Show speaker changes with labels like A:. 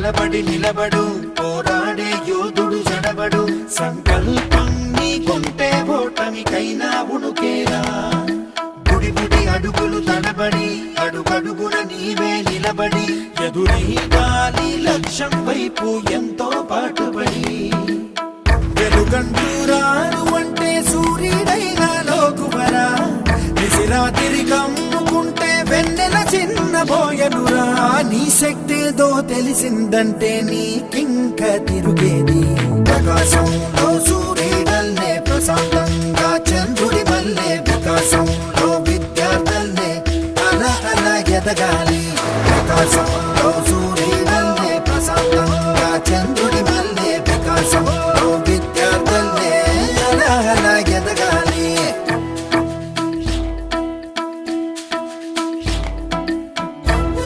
A: కలబడి నిలబడు పోరాడే యోధుడు జడబడు సంకల్పం నీకుంటే ఓటమికైనా ఉణుకేరా గుడి గుడి అడుగులు తడబడి అడుగడుగున నీవే నిలబడి ఎదురీగాలి లక్ష్యం వైపు ఎంతో పాటుపడి వెలుగంటూ రాను అంటే సూర్యుడైనా లోకువరా నిశిరాతిరి కమ్ముకుంటే వెన్నెల చిన్నబోయనురా నీ శక్తేదో తెలిసిందంటే నీకింక తిరుగేది ప్రకాశంలో సూర్యుడల్లే ప్రశాంతంగా చంద్రుడి వల్లే వికాసంలో విద్యార్థుల్నే అలా అలా ఎదగాలి ప్రకాశంలో